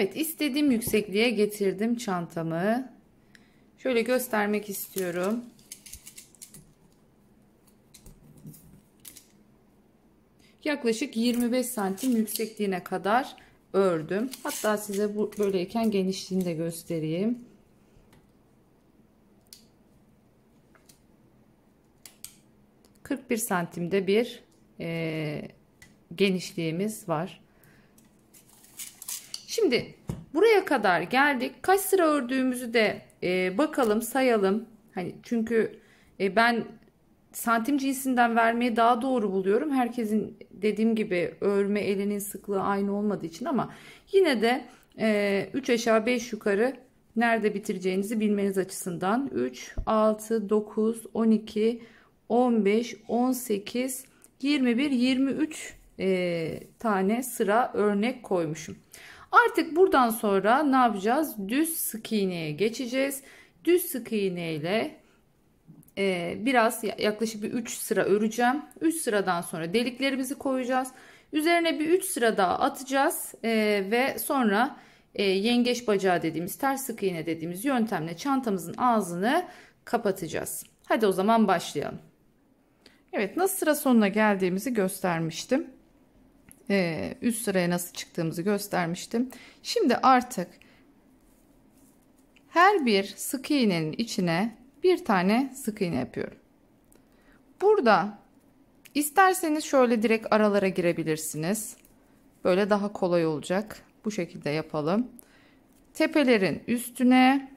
Evet, istediğim yüksekliğe getirdim çantamı. Şöyle göstermek istiyorum. Yaklaşık 25 santim yüksekliğine kadar ördüm. Hatta size bu böyleyken genişliğini de göstereyim. ...41 santimde bir genişliğimiz var. Şimdi buraya kadar geldik. Kaç sıra ördüğümüzü de bakalım, sayalım. Hani çünkü ben santim cinsinden vermeyi daha doğru buluyorum. Herkesin dediğim gibi örme elinin sıklığı aynı olmadığı için, ama yine de 3 aşağı 5 yukarı nerede bitireceğinizi bilmeniz açısından 3, 6, 9, 12, 15, 18, 21, 23 tane sıra örnek koymuşum. Artık buradan sonra ne yapacağız? Düz sık iğneye geçeceğiz. Düz sık iğne ile biraz yaklaşık bir 3 sıra öreceğim. 3 sıradan sonra deliklerimizi koyacağız. Üzerine bir 3 sıra daha atacağız ve sonra yengeç bacağı dediğimiz, ters sık iğne dediğimiz yöntemle çantamızın ağzını kapatacağız. Hadi o zaman başlayalım. Evet, nasıl sıra sonuna geldiğimizi göstermiştim. Üst sıraya nasıl çıktığımızı göstermiştim. Şimdi artık her bir sık iğnenin içine bir tane sık iğne yapıyorum. Burada isterseniz şöyle direkt aralara girebilirsiniz. Böyle daha kolay olacak. Bu şekilde yapalım. Tepelerin üstüne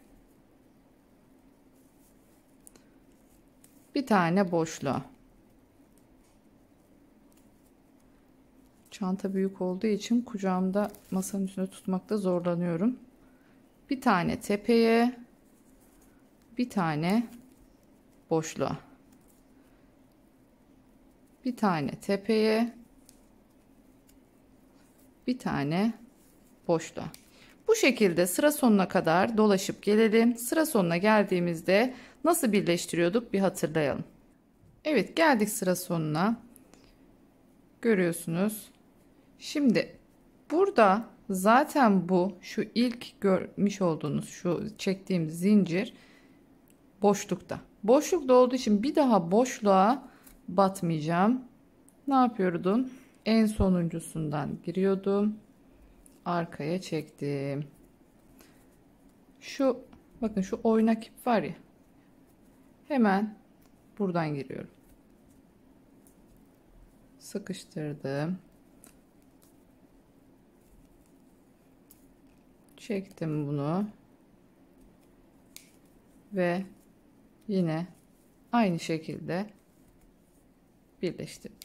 bir tane boşluğa. Çanta büyük olduğu için kucağımda masanın üstünde tutmakta zorlanıyorum. Bir tane tepeye, bir tane boşluğa. Bir tane tepeye, bir tane boşluğa. Bu şekilde sıra sonuna kadar dolaşıp gelelim. Sıra sonuna geldiğimizde nasıl birleştiriyorduk bir hatırlayalım. Evet, geldik sıra sonuna. Görüyorsunuz. Şimdi burada zaten şu ilk görmüş olduğunuz şu çektiğim zincir boşlukta. Boşlukta olduğu için bir daha boşluğa batmayacağım. Ne yapıyordum? En sonuncusundan giriyordum. Arkaya çektim. Bakın şu oynak ip var ya. Hemen buradan giriyorum. Sıkıştırdım. Çektim bunu. Ve yine aynı şekilde birleştirdim.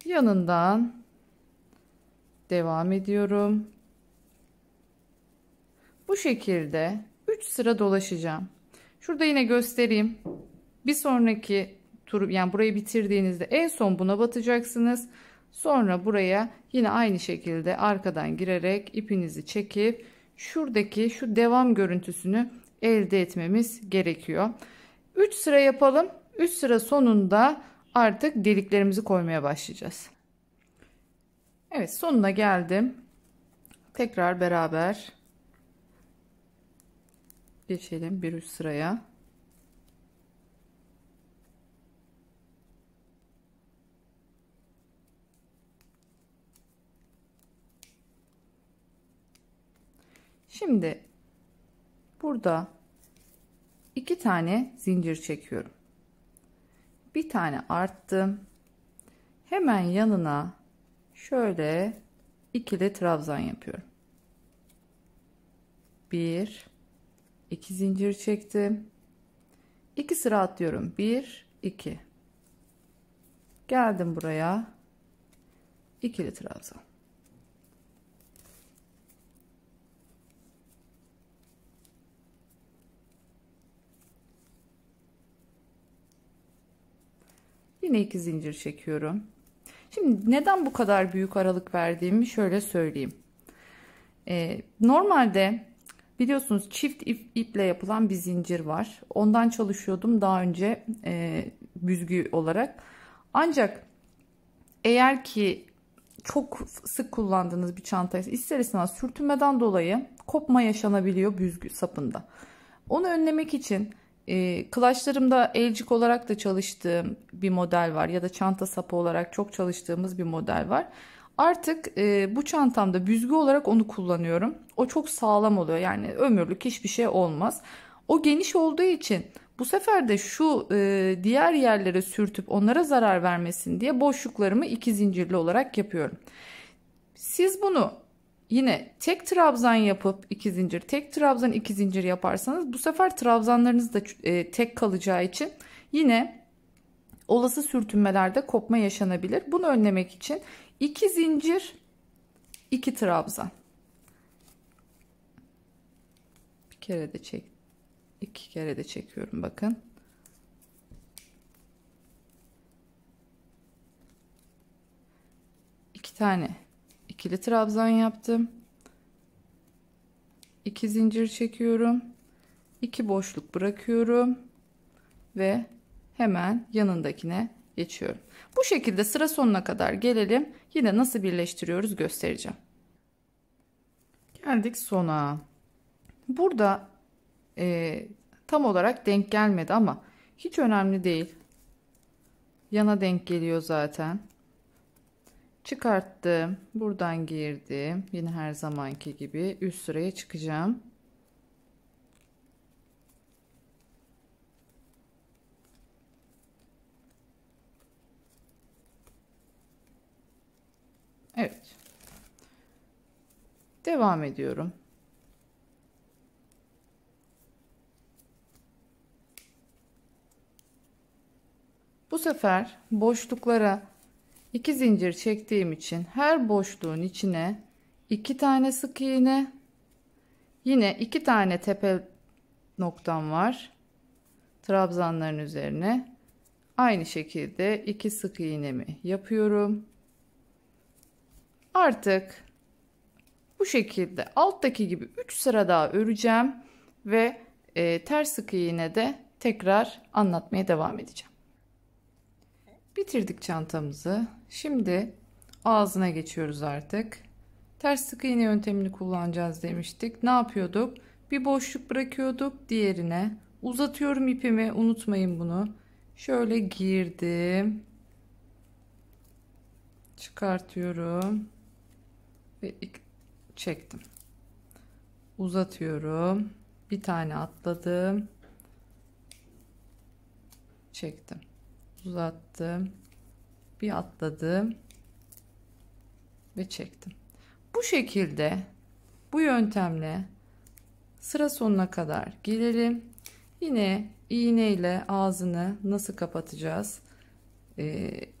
Yanından devam ediyorum. Bu şekilde 3 sıra dolaşacağım. Şurada yine göstereyim. Bir sonraki tur, yani burayı bitirdiğinizde en son buna batacaksınız. Sonra buraya yine aynı şekilde arkadan girerek ipinizi çekip şuradaki şu devam görüntüsünü elde etmemiz gerekiyor. 3 sıra yapalım. 3 sıra sonunda artık deliklerimizi koymaya başlayacağız. Evet, sonuna geldim. Tekrar beraber geçelim bir üst sıraya. Şimdi burada 2 tane zincir çekiyorum. Bir tane arttım. Hemen yanına şöyle ikili trabzan yapıyorum. 1 2 zincir çektim. 2 sıra atlıyorum. 1 2. Geldim buraya. İkili trabzan. Yine 2 zincir çekiyorum. Şimdi neden bu kadar büyük aralık verdiğimi şöyle söyleyeyim. Normalde biliyorsunuz çift iple yapılan bir zincir var. Ondan çalışıyordum daha önce büzgü olarak. Ancak eğer ki çok sık kullandığınız bir çantaysa ister istemez sürtünmeden dolayı kopma yaşanabiliyor büzgü sapında. Onu önlemek için clutchlarımda elcik olarak da çalıştığım bir model var ya da çanta sapı olarak çok çalıştığımız bir model var. Artık bu çantamda büzgü olarak onu kullanıyorum. O çok sağlam oluyor, yani ömürlük hiçbir şey olmaz. O geniş olduğu için bu sefer de şu diğer yerlere sürtüp onlara zarar vermesin diye boşluklarımı 2 zincirli olarak yapıyorum. Siz bunu yine tek trabzan yapıp 2 zincir, tek trabzan 2 zincir yaparsanız bu sefer trabzanlarınız da tek kalacağı için yine olası sürtünmelerde kopma yaşanabilir. Bunu önlemek için 2 zincir, 2 trabzan. Bir kere de çek, 2 kere de çekiyorum bakın. İki tane ikili trabzan yaptım. 2 zincir çekiyorum. 2 boşluk bırakıyorum ve hemen yanındakine geçiyorum. Bu şekilde sıra sonuna kadar gelelim. Yine nasıl birleştiriyoruz göstereceğim. Geldik sona. Burada tam olarak denk gelmedi ama hiç önemli değil. Yana denk geliyor zaten. Çıkarttım. Buradan girdim. Yine her zamanki gibi üst sıraya çıkacağım. Evet. Devam ediyorum. Bu sefer boşluklara 2 zincir çektiğim için her boşluğun içine 2 tane sık iğne, yine 2 tane tepe noktam var. Trabzanların üzerine aynı şekilde 2 sık iğnemi yapıyorum. Artık bu şekilde alttaki gibi 3 sıra daha öreceğim ve ters sık iğne de tekrar anlatmaya devam edeceğim. Bitirdik çantamızı. Şimdi ağzına geçiyoruz artık. Ters sık iğne yöntemini kullanacağız demiştik. Ne yapıyorduk? Bir boşluk bırakıyorduk, diğerine uzatıyorum ipimi. Unutmayın bunu. Şöyle girdim. Çıkartıyorum ve çektim. Uzatıyorum. Bir tane atladım. Çektim. Uzattım, bir atladım ve çektim. Bu şekilde bu yöntemle sıra sonuna kadar gelelim. Yine iğne ile ağzını nasıl kapatacağız?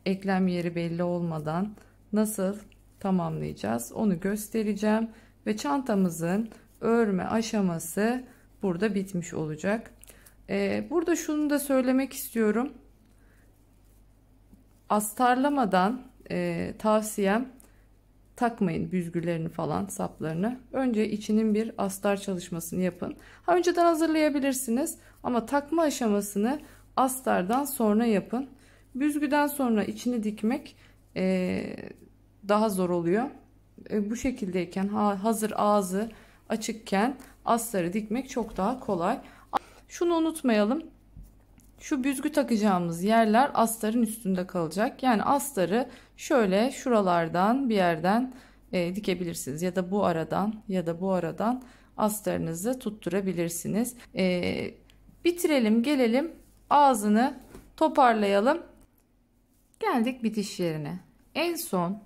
Eklem yeri belli olmadan nasıl tamamlayacağız? Onu göstereceğim ve çantamızın örme aşaması burada bitmiş olacak. Burada şunu da söylemek istiyorum. Astarlamadan tavsiyem takmayın büzgülerini falan, saplarını. Önce içinin bir astar çalışmasını yapın. Önceden hazırlayabilirsiniz ama takma aşamasını astardan sonra yapın. Büzgüden sonra içini dikmek daha zor oluyor. Bu şekildeyken hazır ağzı açıkken astarı dikmek çok daha kolay. Şunu unutmayalım. Şu büzgü takacağımız yerler astarın üstünde kalacak. Yani astarı şöyle şuralardan bir yerden dikebilirsiniz. Ya da bu aradan ya da bu aradan astarınızı tutturabilirsiniz. Bitirelim, gelelim ağzını toparlayalım. Geldik bitiş yerine. En son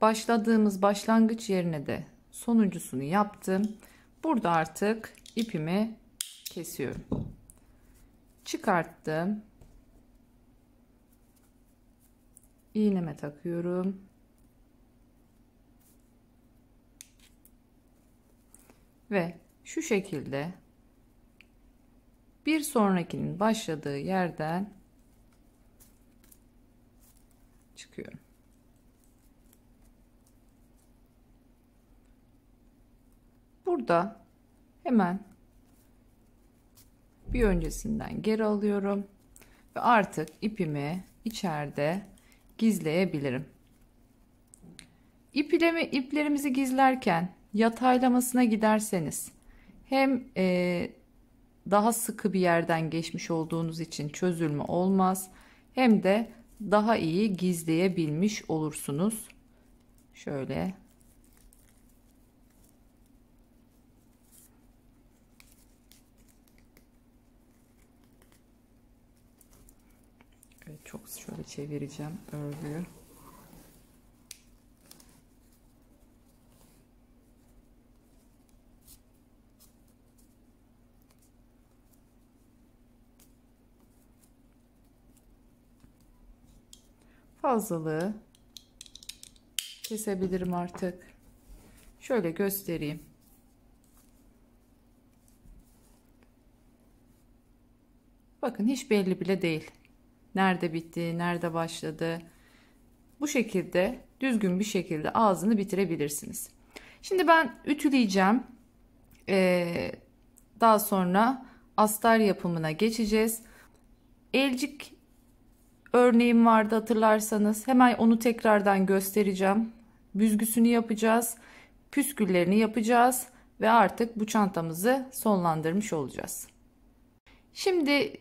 başladığımız başlangıç yerine de sonuncusunu yaptım. Burada artık ipimi kesiyorum. Çıkarttım. İğneme takıyorum. Ve şu şekilde bir sonrakinin başladığı yerden çıkıyorum. Burada hemen bir öncesinden geri alıyorum ve artık ipimi içeride gizleyebilirim. İplerimizi gizlerken yataylamasına giderseniz hem daha sıkı bir yerden geçmiş olduğunuz için çözülme olmaz, hem de daha iyi gizleyebilmiş olursunuz. Şöyle. Evet, çok şöyle çevireceğim örgüyü. Fazlalığı kesebilirim artık. Şöyle göstereyim. Bakın hiç belli bile değil. Nerede bitti, nerede başladı. Bu şekilde düzgün bir şekilde ağzını bitirebilirsiniz. Şimdi ben ütüleyeceğim. Daha sonra astar yapımına geçeceğiz. Elcik örneğim vardı, hatırlarsanız. Hemen onu tekrardan göstereceğim. Büzgüsünü yapacağız. Püsküllerini yapacağız. Ve artık bu çantamızı sonlandırmış olacağız. Şimdi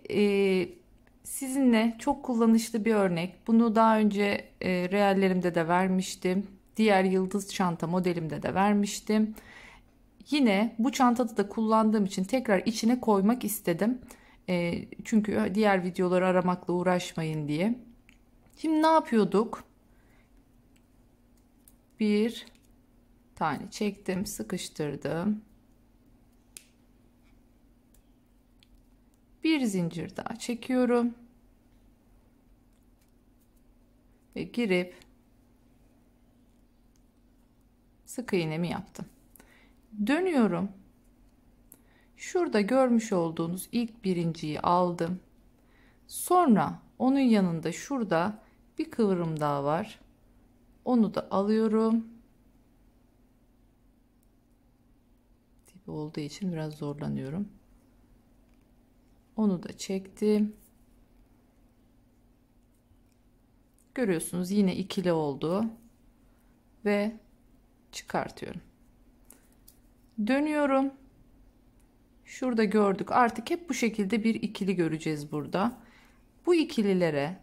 sizinle çok kullanışlı bir örnek. Bunu daha önce reellerimde de vermiştim. Diğer yıldız çanta modelimde de vermiştim. Yine bu çantada da kullandığım için tekrar içine koymak istedim. Çünkü diğer videoları aramakla uğraşmayın diye. Şimdi ne yapıyorduk? Bir tane çektim, sıkıştırdım. Bir zincir daha çekiyorum. Ve girip sık iğnemi yaptım. Dönüyorum. Şurada görmüş olduğunuz ilk birinciyi aldım. Sonra onun yanında şurada bir kıvrım daha var. Onu da alıyorum. Dibi olduğu için biraz zorlanıyorum. Onu da çektim. Görüyorsunuz yine ikili oldu. Ve çıkartıyorum. Dönüyorum. Şurada gördük. Artık hep bu şekilde bir ikili göreceğiz burada. Bu ikililere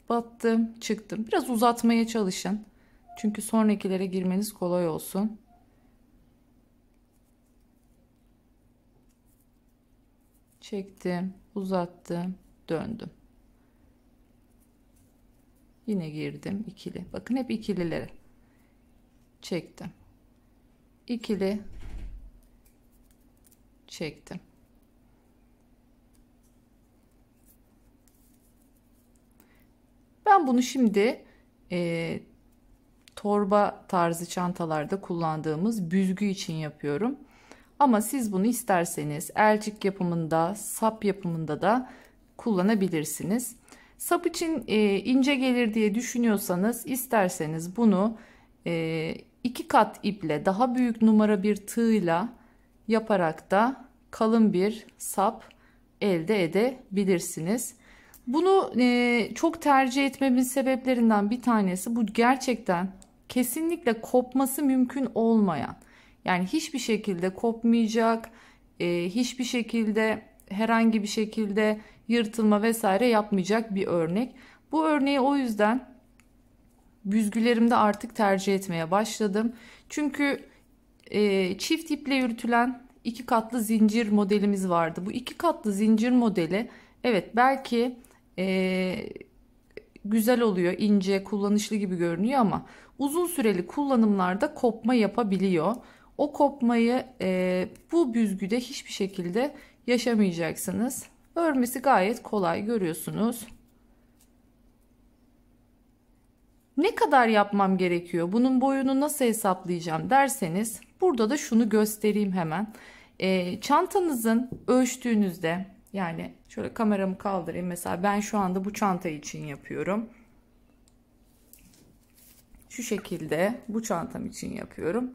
battım, çıktım. Biraz uzatmaya çalışın. Çünkü sonrakilere girmeniz kolay olsun. Çektim, uzattım, döndüm. Yine girdim ikili. Bakın hep ikililere çektim. İkili çektim. Ben bunu şimdi torba tarzı çantalarda kullandığımız büzgü için yapıyorum. Ama siz bunu isterseniz elcik yapımında, sap yapımında da kullanabilirsiniz. Sap için ince gelir diye düşünüyorsanız, isterseniz bunu 2 kat iple, daha büyük numara bir tığla yaparak da kalın bir sap elde edebilirsiniz. Bunu çok tercih etmemin sebeplerinden bir tanesi, bu gerçekten kesinlikle kopması mümkün olmayan, yani hiçbir şekilde kopmayacak, hiçbir şekilde herhangi bir şekilde yırtılma vesaire yapmayacak bir örnek. Bu örneği o yüzden büzgülerimde artık tercih etmeye başladım. Çünkü çift iple yürütülen 2 katlı zincir modelimiz vardı. Bu 2 katlı zincir modeli, evet, belki güzel oluyor, ince, kullanışlı gibi görünüyor ama uzun süreli kullanımlarda kopma yapabiliyor. O kopmayı bu büzgüde hiçbir şekilde yaşamayacaksınız. Örmesi gayet kolay, görüyorsunuz. Ne kadar yapmam gerekiyor? Bunun boyunu nasıl hesaplayacağım derseniz, burada da şunu göstereyim hemen. Çantanızın ölçtüğünüzde, yani şöyle kameramı kaldırayım. Mesela ben şu anda bu çanta için yapıyorum. Şu şekilde bu çantam için yapıyorum.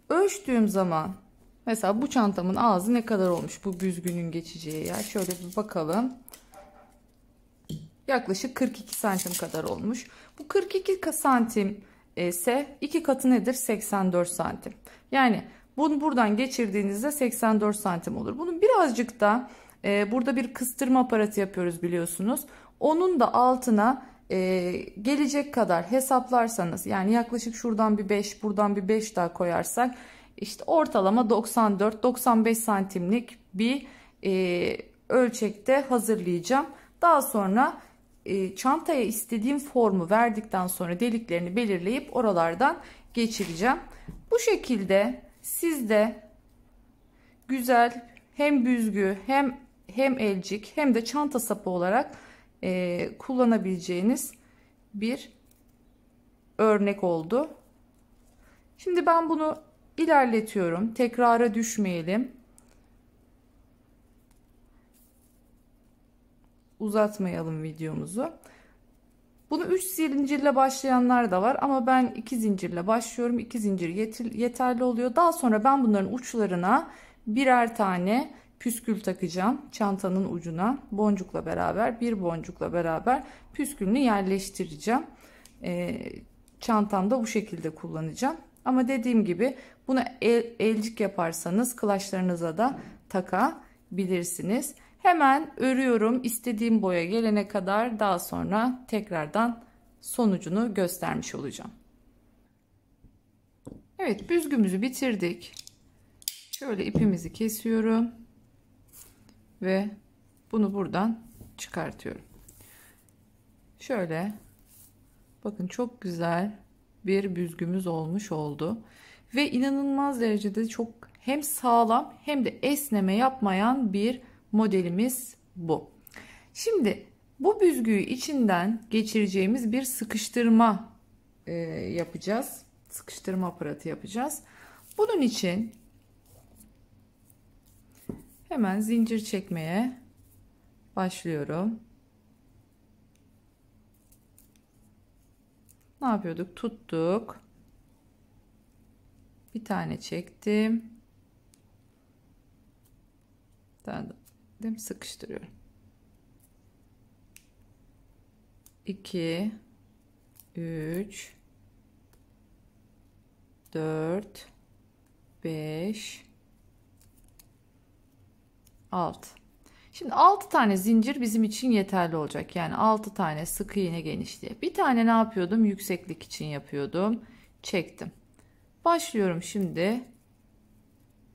Ölçtüğüm zaman mesela bu çantamın ağzı ne kadar olmuş, bu büzgünün geçeceği yer. Şöyle bir bakalım. yaklaşık 42 santim kadar olmuş. Bu 42 santim ise 2 katı nedir? 84 santim. Yani bunu buradan geçirdiğinizde 84 santim olur. Bunun birazcık da burada bir kıstırma aparatı yapıyoruz biliyorsunuz. Onun da altına gelecek kadar hesaplarsanız, yani yaklaşık şuradan bir 5, buradan bir 5 daha koyarsak işte ortalama 94-95 santimlik bir ölçekte hazırlayacağım. Daha sonra çantaya istediğim formu verdikten sonra deliklerini belirleyip oralardan geçireceğim. Bu şekilde siz de güzel hem büzgü hem elcik hem de çanta sapı olarak kullanabileceğiniz bir örnek oldu. Şimdi ben bunu ilerletiyorum. Tekrara düşmeyelim. Uzatmayalım videomuzu. Bunu 3 zincirle başlayanlar da var ama ben 2 zincirle başlıyorum. 2 zincir yeterli oluyor. Daha sonra ben bunların uçlarına birer tane püskül takacağım. Çantanın ucuna boncukla beraber, bir boncukla beraber püskülünü yerleştireceğim. Çantamda bu şekilde kullanacağım. Ama dediğim gibi bunu elcik yaparsanız kılaçlarınıza da takabilirsiniz. Hemen örüyorum istediğim boya gelene kadar, daha sonra tekrardan sonucunu göstermiş olacağım. Evet, büzgümüzü bitirdik. Şöyle ipimizi kesiyorum ve bunu buradan çıkartıyorum. Şöyle bakın, çok güzel bir büzgümüz olmuş oldu ve inanılmaz derecede çok hem sağlam hem de esneme yapmayan bir modelimiz bu. Şimdi bu büzgüyü içinden geçireceğimiz bir sıkıştırma yapacağız. Sıkıştırma aparatı yapacağız. Bunun için hemen zincir çekmeye başlıyorum. Ne yapıyorduk? Tuttuk. Bir tane çektim. Sıkıştırıyorum. 2 3 4 5 6. Şimdi 6 tane zincir bizim için yeterli olacak. Yani 6 tane sık iğne genişliği. Bir tane ne yapıyordum? Yükseklik için yapıyordum. Çektim. Başlıyorum şimdi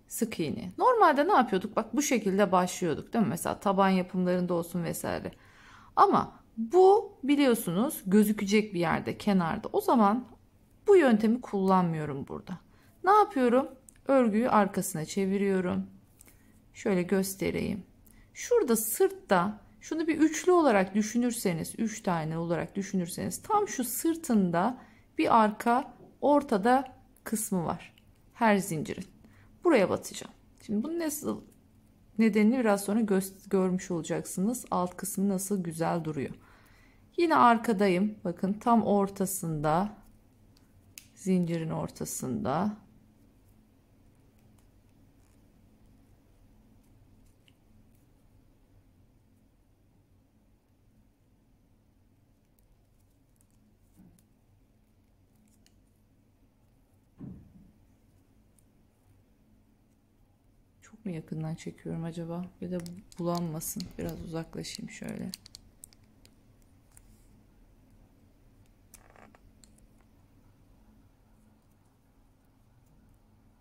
sık iğne. Normalde ne yapıyorduk? Bak bu şekilde başlıyorduk değil mi? Mesela taban yapımlarında olsun vesaire. Ama bu biliyorsunuz gözükecek bir yerde, kenarda. O zaman bu yöntemi kullanmıyorum burada. Ne yapıyorum? Örgüyü arkasına çeviriyorum. Şöyle göstereyim. Şurada sırtta şunu bir üçlü olarak düşünürseniz, 3 tane olarak düşünürseniz, tam şu sırtında bir arka ortada kısmı var. Her zincirin. Buraya batacağım. Şimdi bunun nasıl nedenini biraz sonra görmüş olacaksınız. Alt kısmı nasıl güzel duruyor. Yine arkadayım. Bakın tam ortasında, zincirin ortasında. Çok mu yakından çekiyorum acaba? Bir de bulanmasın. Biraz uzaklaşayım şöyle.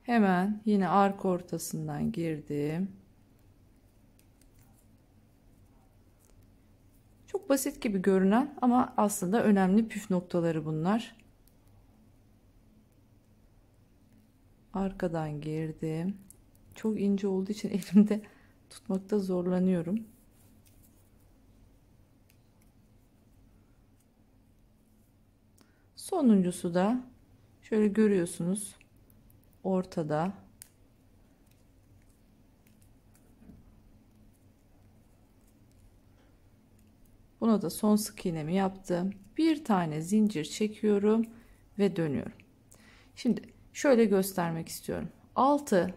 Hemen yine arka ortasından girdim. Çok basit gibi görünen ama aslında önemli püf noktaları bunlar. Arkadan girdim. Çok ince olduğu için elimde tutmakta zorlanıyorum. Sonuncusu da şöyle görüyorsunuz, ortada. Buna da son sık iğnemi yaptım. Bir tane zincir çekiyorum ve dönüyorum. Şimdi şöyle göstermek istiyorum. Altı,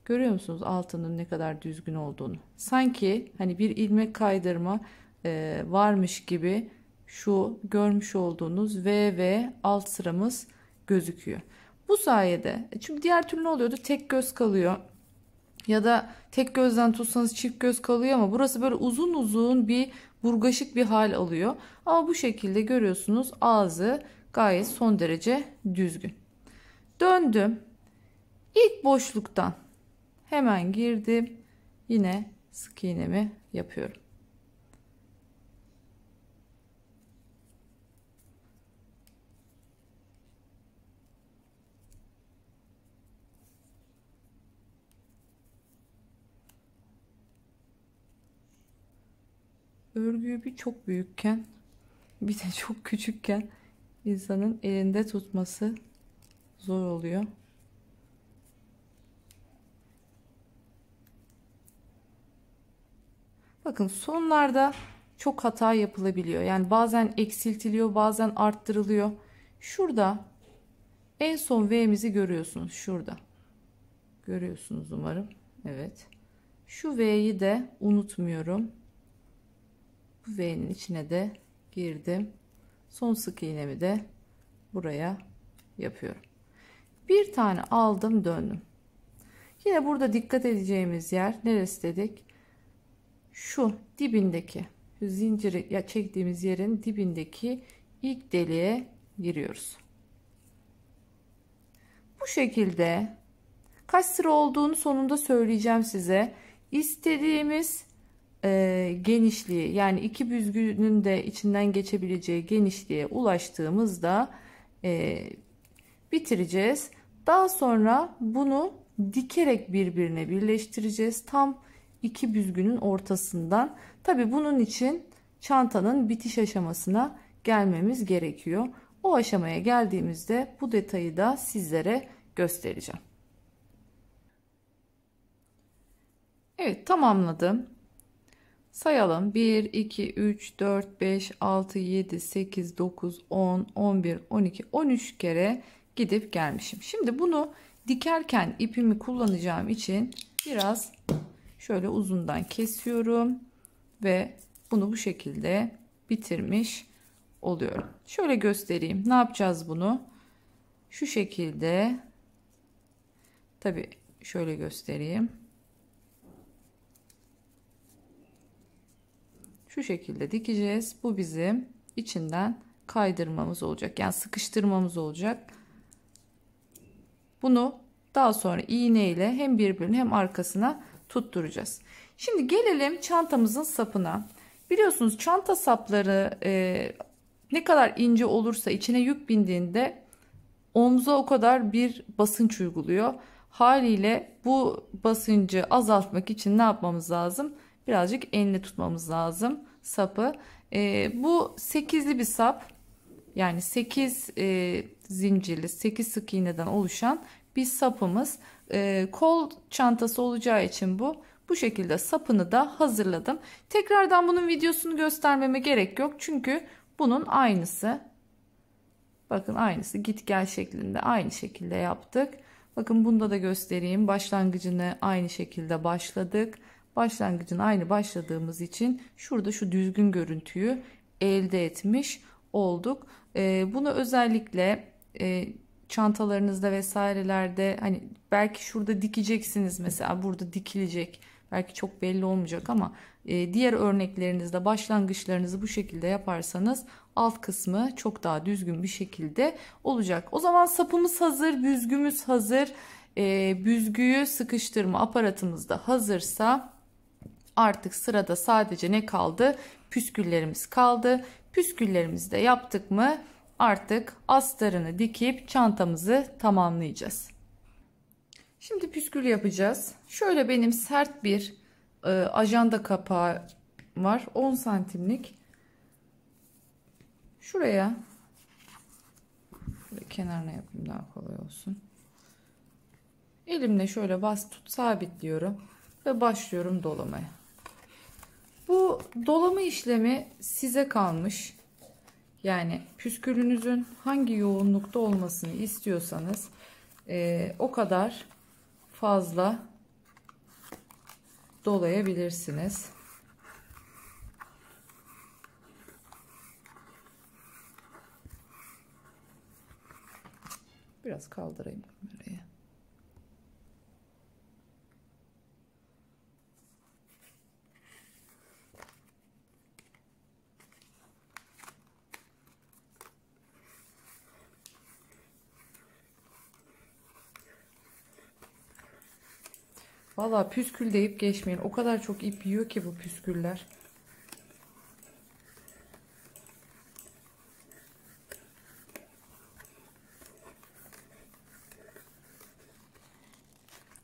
görüyor musunuz altının ne kadar düzgün olduğunu? Sanki hani bir ilmek kaydırma varmış gibi şu görmüş olduğunuz V ve alt sıramız gözüküyor. Bu sayede, çünkü diğer türlü ne oluyordu? Tek göz kalıyor. Ya da tek gözden tutsanız çift göz kalıyor ama burası böyle uzun uzun bir burgaşık bir hal alıyor. Ama bu şekilde görüyorsunuz, ağzı gayet son derece düzgün. Döndüm. İlk boşluktan hemen girdim. Yine sık iğnemi yapıyorum. Örgüyü bir çok büyükken bir de çok küçükken insanın elinde tutması zor oluyor. Bakın sonlarda çok hata yapılabiliyor. Yani bazen eksiltiliyor, bazen arttırılıyor. Şurada en son V'mizi görüyorsunuz. Şurada. Görüyorsunuz umarım. Evet. Şu V'yi de unutmuyorum. Bu V'nin içine de girdim. Son sık iğnemi de buraya yapıyorum. Bir tane aldım, döndüm. Yine burada dikkat edeceğimiz yer neresi dedik? Şu dibindeki, şu zinciri çektiğimiz yerin dibindeki ilk deliğe giriyoruz. Bu şekilde kaç sıra olduğunu sonunda söyleyeceğim size. İstediğimiz genişliği, yani iki büzgünün de içinden geçebileceği genişliğe ulaştığımızda bitireceğiz. Daha sonra bunu dikerek birbirine birleştireceğiz. Tam iki büzgünün ortasından. Tabi bunun için çantanın bitiş aşamasına gelmemiz gerekiyor. O aşamaya geldiğimizde bu detayı da sizlere göstereceğim. Evet, tamamladım. Sayalım. 1, 2, 3, 4, 5, 6, 7, 8, 9, 10, 11, 12, 13 kere gidip gelmişim. Şimdi bunu dikerken ipimi kullanacağım için biraz şöyle uzundan kesiyorum ve bunu bu şekilde bitirmiş oluyorum. Şöyle göstereyim. Ne yapacağız bunu? Şu şekilde, tabii şöyle göstereyim. Şu şekilde dikeceğiz. Bu bizim içinden kaydırmamız olacak. Yani sıkıştırmamız olacak. Bunu daha sonra iğne ile hem birbirine hem arkasına tutturacağız. Şimdi gelelim çantamızın sapına. Biliyorsunuz çanta sapları ne kadar ince olursa içine yük bindiğinde omza o kadar bir basınç uyguluyor. Haliyle bu basıncı azaltmak için ne yapmamız lazım? Birazcık enli tutmamız lazım sapı. Bu 8'li bir sap. Yani 8 zincirli, 8 sık iğneden oluşan bir sapımız. Kol çantası olacağı için bu şekilde sapını da hazırladım. Tekrardan bunun videosunu göstermeme gerek yok. Çünkü bunun aynısı. Bakın aynısı, git gel şeklinde aynı şekilde yaptık. Bakın bunda da göstereyim. Başlangıcını aynı şekilde başladık. Başlangıcını aynı başladığımız için şurada şu düzgün görüntüyü elde etmiş olduk. Bunu özellikle çantalarınızda vesairelerde, hani belki şurada dikeceksiniz, mesela burada dikilecek, belki çok belli olmayacak ama diğer örneklerinizde başlangıçlarınızı bu şekilde yaparsanız alt kısmı çok daha düzgün bir şekilde olacak. O zaman sapımız hazır, büzgümüz hazır, büzgüyü sıkıştırma aparatımız da hazırsa artık sırada sadece ne kaldı? Püsküllerimiz kaldı. Püsküllerimizi de yaptık mı artık astarını dikip çantamızı tamamlayacağız. Şimdi püskül yapacağız. Şöyle benim sert bir ajanda kapağı var. 10 santimlik. Şuraya kenarına yapayım daha kolay olsun. Elimle şöyle bas tut sabitliyorum ve başlıyorum dolamaya. Bu dolama işlemi size kalmış. Yani püskülünüzün hangi yoğunlukta olmasını istiyorsanız o kadar fazla dolayabilirsiniz. Biraz kaldırayım kamerayı. Valla püskül deyip geçmeyin. O kadar çok ip yiyor ki bu püsküller.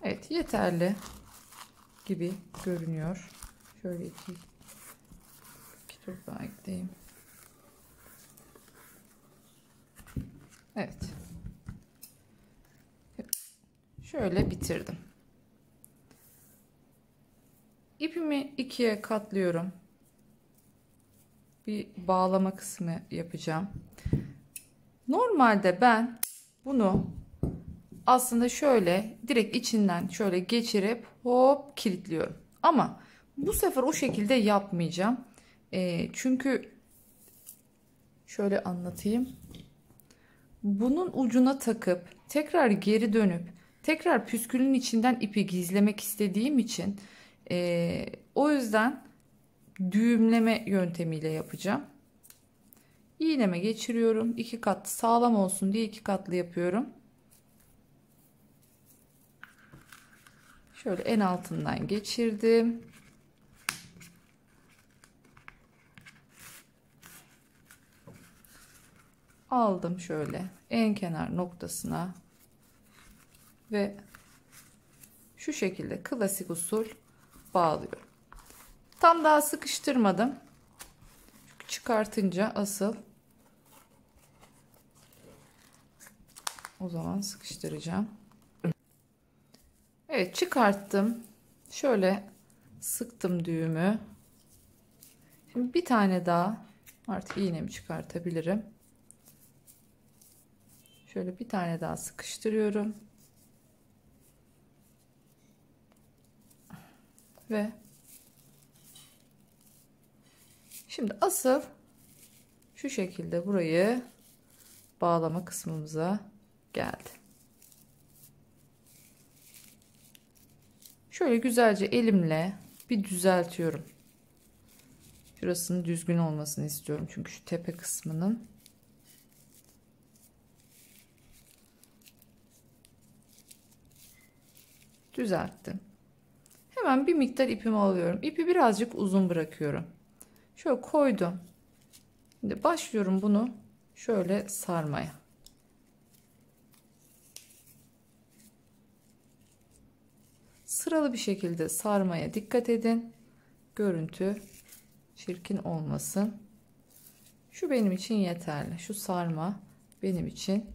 Evet, yeterli gibi görünüyor. Şöyle iki tur daha ekleyeyim. Evet. Şöyle bitirdim. İpimi ikiye katlıyorum. Bir bağlama kısmı yapacağım. Normalde ben bunu aslında şöyle direkt içinden şöyle geçirip hop kilitliyorum. Ama bu sefer o şekilde yapmayacağım. Çünkü şöyle anlatayım. Bunun ucuna takıp tekrar geri dönüp tekrar püskülün içinden ipi gizlemek istediğim için o yüzden düğümleme yöntemiyle yapacağım. İğneme geçiriyorum. 2 kat sağlam olsun diye 2 katlı yapıyorum. Şöyle en altından geçirdim. Aldım şöyle en kenar noktasına ve şu şekilde klasik usul bağlıyorum. Tam daha sıkıştırmadım. Çünkü çıkartınca asıl o zaman sıkıştıracağım. Evet, çıkarttım. Şöyle sıktım düğümü. Şimdi bir tane daha artık iğnemi çıkartabilirim. Şöyle bir tane daha sıkıştırıyorum. Ve şimdi asıl şu şekilde burayı bağlama kısmımıza geldi. Şöyle güzelce elimle bir düzeltiyorum. Şurasının düzgün olmasını istiyorum. Çünkü şu tepe kısmının. Düzelttim. Hemen bir miktar ipimi alıyorum. İpi birazcık uzun bırakıyorum. Şöyle koydum. Şimdi başlıyorum bunu şöyle sarmaya. Sıralı bir şekilde sarmaya dikkat edin. Görüntü çirkin olmasın. Şu benim için yeterli. Şu sarma benim için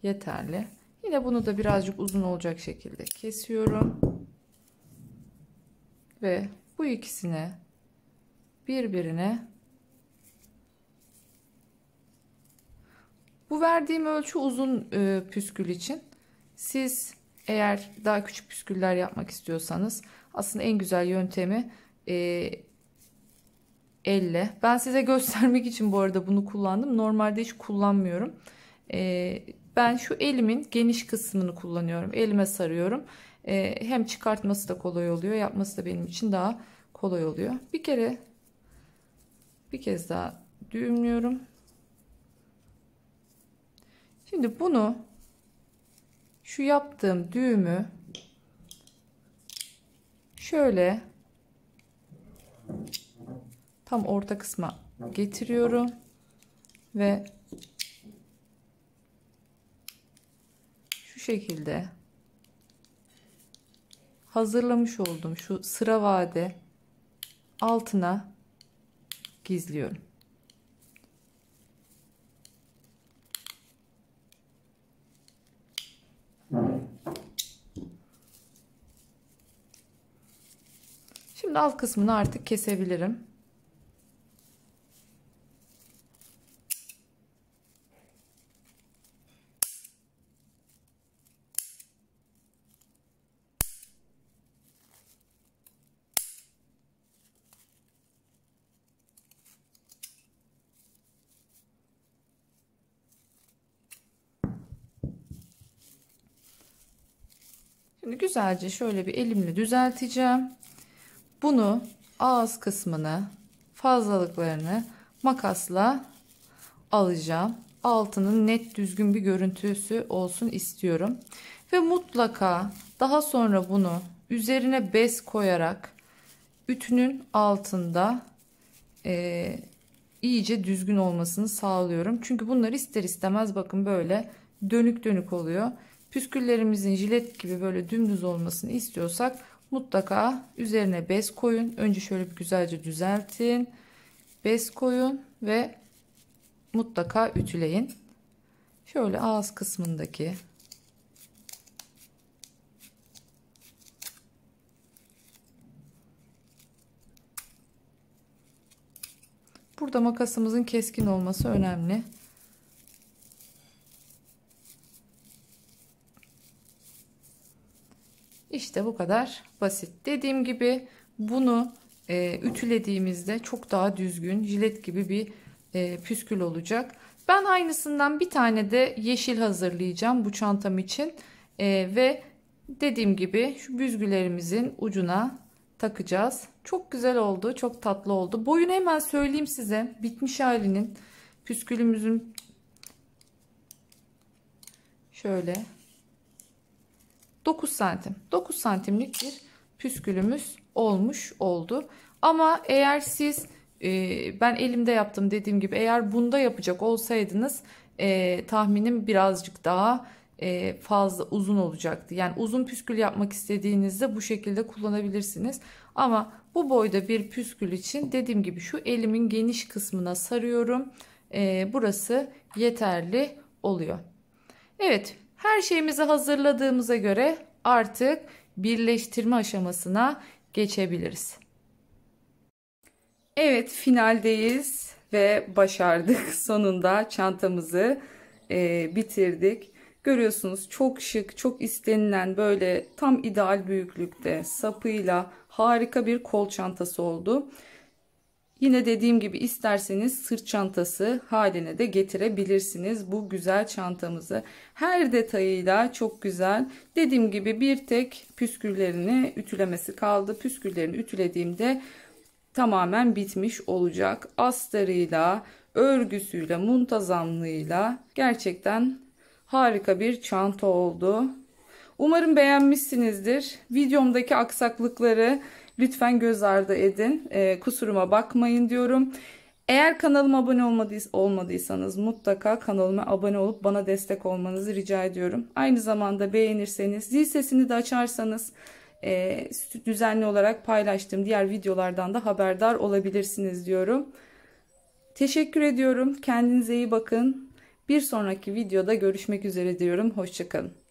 yeterli. Yine bunu da birazcık uzun olacak şekilde kesiyorum. Ve bu ikisini birbirine, bu verdiğim ölçü uzun püskül için. Siz eğer daha küçük püsküller yapmak istiyorsanız aslında en güzel yöntemi elle. Ben size göstermek için bu arada bunu kullandım. Normalde hiç kullanmıyorum. Ben şu elimin geniş kısmını kullanıyorum. Elime sarıyorum. Hem çıkartması da kolay oluyor. Yapması da benim için daha kolay oluyor. Bir kez daha düğümlüyorum. Şimdi bunu, şu yaptığım düğümü şöyle tam orta kısma getiriyorum ve şu şekilde hazırlamış olduğum şu sıra vade altına gizliyorum. Şimdi alt kısmını artık kesebilirim. Şimdi güzelce şöyle bir elimle düzelteceğim. Bunu ağız kısmını, fazlalıklarını makasla alacağım. Altının net düzgün bir görüntüsü olsun istiyorum. Ve mutlaka daha sonra bunu üzerine bez koyarak ütünün altında iyice düzgün olmasını sağlıyorum. Çünkü bunlar ister istemez bakın böyle dönük dönük oluyor. Püsküllerimizin jilet gibi böyle dümdüz olmasını istiyorsak mutlaka üzerine bez koyun. Önce şöyle bir güzelce düzeltin. Bez koyun ve mutlaka ütüleyin. Şöyle ağız kısmındaki burada makasımızın keskin olması önemli. İşte bu kadar basit. Dediğim gibi bunu ütülediğimizde çok daha düzgün, jilet gibi bir püskül olacak. Ben aynısından bir tane de yeşil hazırlayacağım bu çantam için. Ve dediğim gibi şu büzgülerimizin ucuna takacağız. Çok güzel oldu, çok tatlı oldu. Boyunu hemen söyleyeyim size. Bitmiş halinin püskülümüzün şöyle 9 santim. 9 santimlik bir püskülümüz olmuş oldu. Ama eğer siz ben elimde yaptım dediğim gibi, eğer bunda yapacak olsaydınız tahminim birazcık daha fazla uzun olacaktı. Yani uzun püskül yapmak istediğinizde bu şekilde kullanabilirsiniz. Ama bu boyda bir püskül için dediğim gibi şu elimin geniş kısmına sarıyorum. Burası yeterli oluyor. Evet, her şeyimizi hazırladığımıza göre artık birleştirme aşamasına geçebiliriz. Evet, finaldeyiz ve başardık. Sonunda çantamızı bitirdik. Görüyorsunuz çok şık, çok istenilen böyle tam ideal büyüklükte sapıyla harika bir kol çantası oldu. Yine dediğim gibi isterseniz sırt çantası haline de getirebilirsiniz bu güzel çantamızı. Her detayıyla çok güzel. Dediğim gibi bir tek püsküllerini ütülemesi kaldı. Püsküllerini ütülediğimde tamamen bitmiş olacak. Astarıyla, örgüsüyle, muntazamlığıyla gerçekten harika bir çanta oldu. Umarım beğenmişsinizdir. Videomdaki aksaklıkları lütfen göz ardı edin. Kusuruma bakmayın diyorum. Eğer kanalıma abone olmadıysanız mutlaka kanalıma abone olup bana destek olmanızı rica ediyorum. Aynı zamanda beğenirseniz, zil sesini de açarsanız düzenli olarak paylaştığım diğer videolardan da haberdar olabilirsiniz diyorum. Teşekkür ediyorum. Kendinize iyi bakın. Bir sonraki videoda görüşmek üzere diyorum. Hoşça kalın.